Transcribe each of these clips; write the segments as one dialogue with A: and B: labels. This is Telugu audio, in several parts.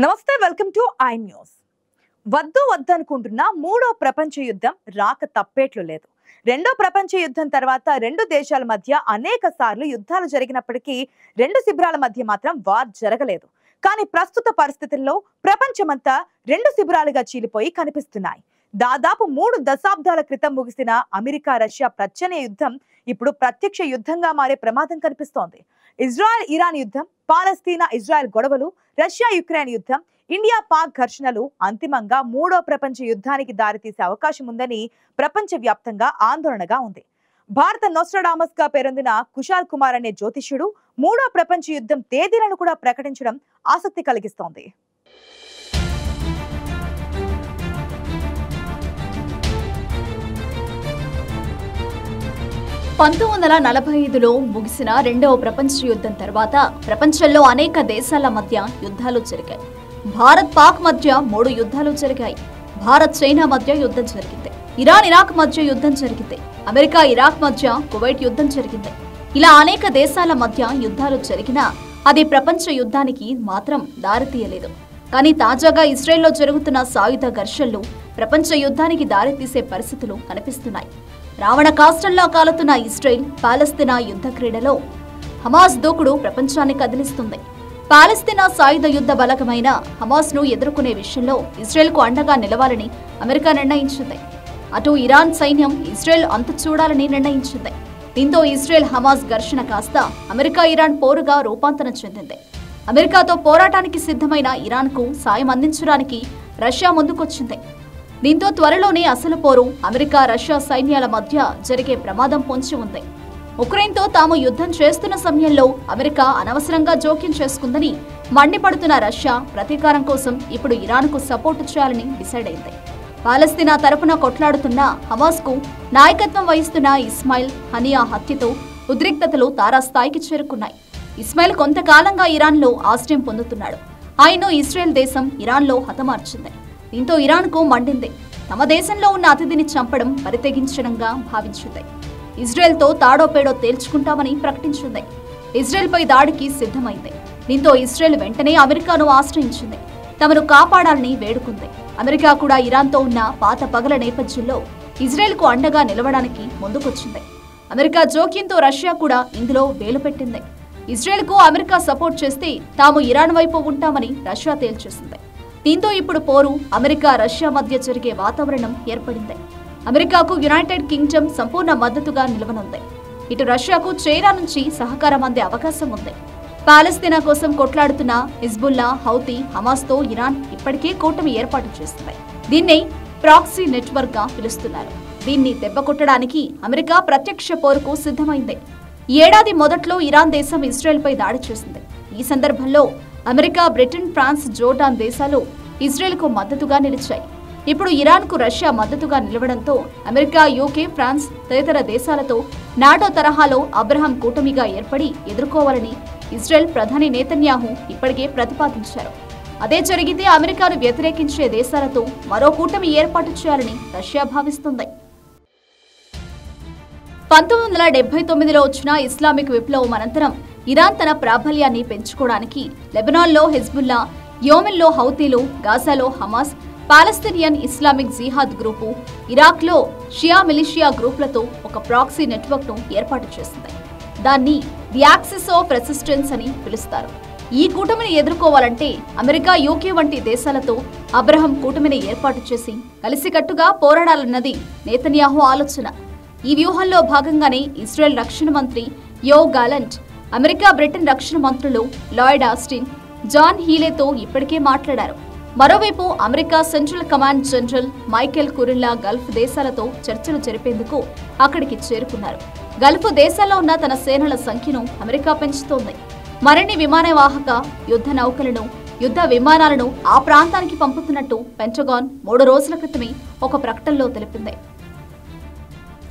A: నమస్తే, వెల్కమ్ టు ఐ న్యూస్. వద్దనుకుంటున్న మూడో ప్రపంచ యుద్ధం రాక తప్పేట్లు లేదు. రెండో ప్రపంచ యుద్ధం తర్వాత రెండు దేశాల మధ్య అనేక సార్లు యుద్ధాలు జరిగినప్పటికీ రెండు శిబిరాల మధ్య మాత్రం వార్ జరగలేదు. కానీ ప్రస్తుత పరిస్థితుల్లో ప్రపంచమంతా రెండు శిబిరాలుగా చీలిపోయి కనిపిస్తున్నాయి. దాదాపు 3 దశాబ్దాల క్రితం ముగిసిన అమెరికా రష్యా ప్రచ్ఛన్న యుద్ధం ఇప్పుడు ప్రత్యక్ష యుద్ధంగా మారే ప్రమాదం కనిపిస్తోంది. ఇజ్రాయెల్ ఇరాన్ యుద్ధం, పాలస్తీనా ఇజ్రాయెల్ గొడవలు, రష్యా యుక్రెయిన్ యుద్ధం, ఇండియా పాక్ ఘర్షణలు అంతిమంగా మూడో ప్రపంచ యుద్ధానికి దారితీసే అవకాశం ఉందని ప్రపంచ వ్యాప్తంగా ఆందోళనగా ఉంది. భారత నోస్ట్రాడామస్ గా పేరొందిన కుశాల్ కుమార్ అనే జ్యోతిష్యుడు మూడో ప్రపంచ యుద్ధం తేదీలను కూడా ప్రకటించడం ఆసక్తి కలిగిస్తోంది.
B: 1945లో ముగిసిన రెండవ ప్రపంచ యుద్ధం తర్వాత ప్రపంచంలో అనేక దేశాల మధ్య యుద్ధాలు జరిగాయి. భారత్ పాక్ మధ్య 3 యుద్ధాలు జరిగాయి. భారత్ చైనా మధ్య యుద్ధం జరిగింది. ఇరాన్ ఇరాక్ మధ్య యుద్ధం జరిగింది. అమెరికా ఇరాక్ మధ్య కువైట్ యుద్ధం జరిగింది. ఇలా అనేక దేశాల మధ్య యుద్ధాలు జరిగినా అది ప్రపంచ యుద్ధానికి మాత్రం దారితీయలేదు. కానీ తాజాగా ఇజ్రాయెల్లో జరుగుతున్న సాయుధ ఘర్షణలు ప్రపంచ యుద్ధానికి దారితీసే పరిస్థితులు కనిపిస్తున్నాయి. రావణ కాష్టంలా కాలుతున్న ఇజ్రాయెల్ పాలస్తీనా యుద్ధ క్రీడలో హమాస్ దూకుడు ప్రపంచాన్ని కదిలిస్తుంది. పాలస్తీనా సాయుధ యుద్ధ బలగమైన హమాస్ ను ఎదుర్కొనే విషయంలో ఇజ్రాయెల్ కు అండగా నిలవాలని అమెరికా నిర్ణయించింది. అటు ఇరాన్ సైన్యం ఇజ్రాయెల్ అంతు చూడాలని నిర్ణయించింది. దీంతో ఇజ్రాయెల్ హమాస్ ఘర్షణ కాస్త అమెరికా ఇరాన్ పోరుగా రూపాంతరం చెందింది. అమెరికాతో పోరాటానికి సిద్ధమైన ఇరాన్ కు సాయం అందించడానికి రష్యా ముందుకొచ్చింది. దీంతో త్వరలోనే అసలు పోరు అమెరికా రష్యా సైన్యాల మధ్య జరిగే ప్రమాదం పొంచి ఉంది. ఉక్రెయిన్తో తాము యుద్ధం చేస్తున్న సమయంలో అమెరికా అనవసరంగా జోక్యం చేసుకుందని మండిపడుతున్న రష్యా ప్రతీకారం కోసం ఇప్పుడు ఇరాన్కు సపోర్టు చేయాలని డిసైడ్ అయింది. పాలస్తీనా తరపున కొట్లాడుతున్న హమాస్ కు నాయకత్వం వహిస్తున్న ఇస్మాయిల్ హనియా హత్యతో ఉద్రిక్తతలు తారాస్థాయికి చేరుకున్నాయి. ఇస్మాయిల్ కొంతకాలంగా ఇరాన్లో ఆశ్రయం పొందుతున్నాడు. ఆయన్ను ఇజ్రాయెల్ దేశం ఇరాన్లో హతమార్చింది. దీంతో ఇరాన్కు మండింది. తమ దేశంలో ఉన్న అతిథిని చంపడం పరితెగించడంగా భావించింది. ఇజ్రాయెల్తో తాడోపేడో తేల్చుకుంటామని ప్రకటించింది. ఇజ్రాయెల్పై దాడికి సిద్ధమైంది. దీంతో ఇజ్రాయెల్ వెంటనే అమెరికాను ఆశ్రయించింది. తమను కాపాడాలని వేడుకుంది. అమెరికా కూడా ఇరాన్తో ఉన్న పాత పగల నేపథ్యంలో ఇజ్రాయెల్కు అండగా నిలవడానికి ముందుకొచ్చింది. అమెరికా జోక్యంతో రష్యా కూడా ఇందులో వేలు పెట్టింది. ఇజ్రాయెల్కు అమెరికా సపోర్ట్ చేస్తే తాము ఇరాన్ వైపు ఉంటామని రష్యా తేల్చేసింది. దీంతో ఇప్పుడు పోరు అమెరికా రష్యా మధ్య జరిగే వాతావరణం ఏర్పడింది. అమెరికాకు యునైటెడ్ కింగ్డమ్ సంపూర్ణ మద్దతుగా నిలవనుంది. ఇటు రష్యాకు చైనా నుంచి సహకారం అందే అవకాశం ఉంది. పాలస్తీనా కోసం కొట్లాడుతున్న హిజ్బుల్లా, హౌతీ, హమాస్తో ఇరాన్ ఇప్పటికే కూటమి ఏర్పాటు చేస్తుంది. దీన్నే ప్రాక్సీ నెట్వర్క్ గా పిలుస్తున్నారు. దీన్ని దెబ్బకొట్టడానికి అమెరికా ప్రత్యక్ష పోరుకు సిద్ధమైంది. ఈ ఏడాది మొదట్లో ఇరాన్ దేశం ఇజ్రాయెల్పై దాడి చేసింది. ఈ సందర్భంలో అమెరికా, బ్రిటన్, ఫ్రాన్స్, జోర్డాన్ దేశాలు ఇజ్రాయెల్కు మద్దతుగా నిలిచాయి. ఇప్పుడు ఇరాన్కు రష్యా మద్దతుగా నిలవడంతో అమెరికా, యూకే, ఫ్రాన్స్ తదితర దేశాలతో నాటో తరహాలో అబ్రహాం కూటమిగా ఏర్పడి ఎదుర్కోవాలని ఇజ్రాయెల్ ప్రధాని నెతన్యాహు ఇప్పటికే ప్రతిపాదించారు. అదే జరిగితే అమెరికాను వ్యతిరేకించే దేశాలతో మరో కూటమి ఏర్పాటు చేయాలని రష్యా భావిస్తుంది. 1979లో వచ్చిన ఇస్లామిక్ విప్లవం అనంతరం ఇరాన్ తన ప్రాబల్యాన్ని పెంచుకోవడానికి లెబనాన్లో హిజ్బుల్లా, యెమెన్లో హౌతీలు, గాజాలో హమాస్, పాలస్తీనియన్ ఇస్లామిక్ జిహాద్ గ్రూపు, ఇరాక్లో షియా మిలిషియా గ్రూపులతో ఒక ప్రాక్సీ నెట్వర్క్ ను ఏర్పాటు చేసింది. దాన్ని ది యాక్సిస్ ఆఫ్ రెసిస్టెన్స్ అని పిలుస్తారు. ఈ కూటమిని ఎదుర్కోవాలంటే అమెరికా, యూకే వంటి దేశాలతో అబ్రహాం కూటమిని ఏర్పాటు చేసి కలిసికట్టుగా పోరాడాలన్నది నెతన్యాహు ఆలోచన. ఈ వ్యూహంలో భాగంగానే ఇజ్రాయెల్ రక్షణ మంత్రి యోవ్ గాలంట్ అమెరికా, బ్రిటన్ రక్షణ మంత్రులు లాయిడ్ ఆస్టిన్, జాన్ హీలేతో ఇప్పటికే మాట్లాడారు. మరోవైపు America central command general Michael Kurilla Gulf దేశాలతో చర్చలు జరిపేందుకు అక్కడికి చేరుకున్నారు. గల్ఫ్ దేశాల్లో ఉన్న తన సేనల సంఖ్యను అమెరికా పెంచుతోంది. మరిన్ని విమానవాహక యుద్ధ నౌకలను, యుద్ధ విమానాలను ఆ ప్రాంతానికి పంపుతున్నట్టు పెంటగాన్ 3 రోజుల క్రితమే ఒక ప్రకటనలో తెలిపింది.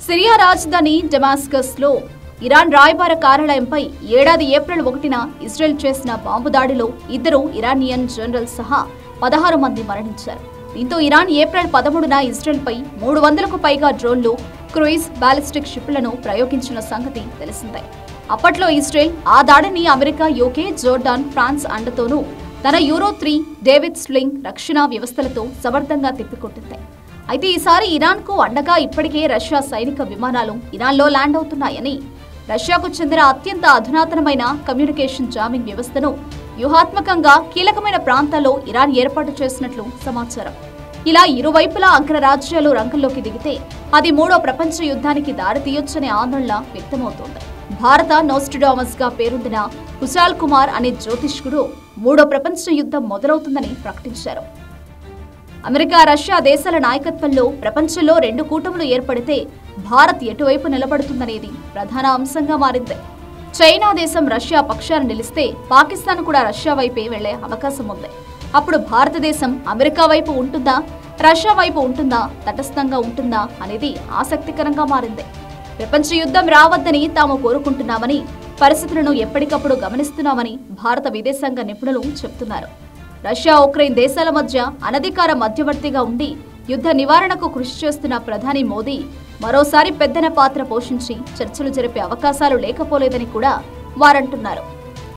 B: సిరియా రాజధాని డమాస్కస్ లో ఇరాన్ రాయబార కార్యాలయంపై ఏడాది ఏప్రిల్ 1న ఇజ్రాయెల్ చేసిన బాంబు దాడిలో 2 ఇరానియన్ జనరల్ సహా 16 మంది మరణించారు. దీంతో ఇరాన్ ఏప్రిల్ 13న ఇజ్రాయెల్పై 300కు పైగా డ్రోన్లు, క్రూయిజ్, బాలిస్టిక్ షిప్లను ప్రయోగించిన సంగతి తెలిసిందే. అప్పట్లో ఇజ్రాయెల్ ఆ దాడిని అమెరికా, యూకే, జోర్డాన్, ఫ్రాన్స్ అండతోనూ తన యూరో-3 డేవిడ్ స్లింగ్ రక్షణ వ్యవస్థలతో సమర్థంగా తిప్పికొట్టింది. అయితే ఈసారి ఇరాన్కు అండగా ఇప్పటికే రష్యా సైనిక విమానాలు ఇరాన్లో ల్యాండ్ అవుతున్నాయని, రష్యాకు చెందిన అత్యంత అధునాతనమైన కమ్యూనికేషన్ జామింగ్ వ్యవస్థను వ్యూహాత్మకంగా కీలకమైన ప్రాంతాల్లో ఇరాన్ ఏర్పాటు చేసినట్లు సమాచారం. ఇలా ఇరువైపులా అగ్రరాజ్యాలు రంగంలోకి దిగితే అది మూడో ప్రపంచ యుద్ధానికి దారితీయొచ్చనే ఆందోళన వ్యక్తమవుతోంది. భారత నోస్ట్రడామస్ గా పేరొందిన కుశాల్ కుమార్ అనే జ్యోతిష్కుడు మూడో ప్రపంచ యుద్ధం మొదలవుతుందని ప్రకటించారు. అమెరికా, రష్యా దేశాల నాయకత్వంలో ప్రపంచంలో 2 కూటములు ఏర్పడితే భారత్ ఎటువైపు నిలబడుతుందనేది ప్రధాన అంశంగా మారింది. చైనా దేశం రష్యా పక్షాన నిలిస్తే పాకిస్తాన్ కూడా రష్యా వైపే వెళ్లే అవకాశం ఉంది. అప్పుడు భారతదేశం అమెరికా వైపు ఉంటుందా, రష్యా వైపు ఉంటుందా, తటస్థంగా ఉంటుందా అనేది ఆసక్తికరంగా మారింది. ప్రపంచ యుద్ధం రావద్దని తాము కోరుకుంటున్నామని, పరిస్థితులను ఎప్పటికప్పుడు గమనిస్తున్నామని భారత విదేశాంగ నిపుణులు చెబుతున్నారు. రష్యా, ఉక్రెయిన్ దేశాల మధ్య అనధికార మధ్యవర్తిగా ఉండి యుద్ధ నివారణకు కృషి చేస్తున్న ప్రధాని మోదీ మరోసారి పెద్దన పాత్ర పోషించి చర్చలు జరిపే అవకాశాలు లేకపోలేదని కూడా వారంటున్నారు.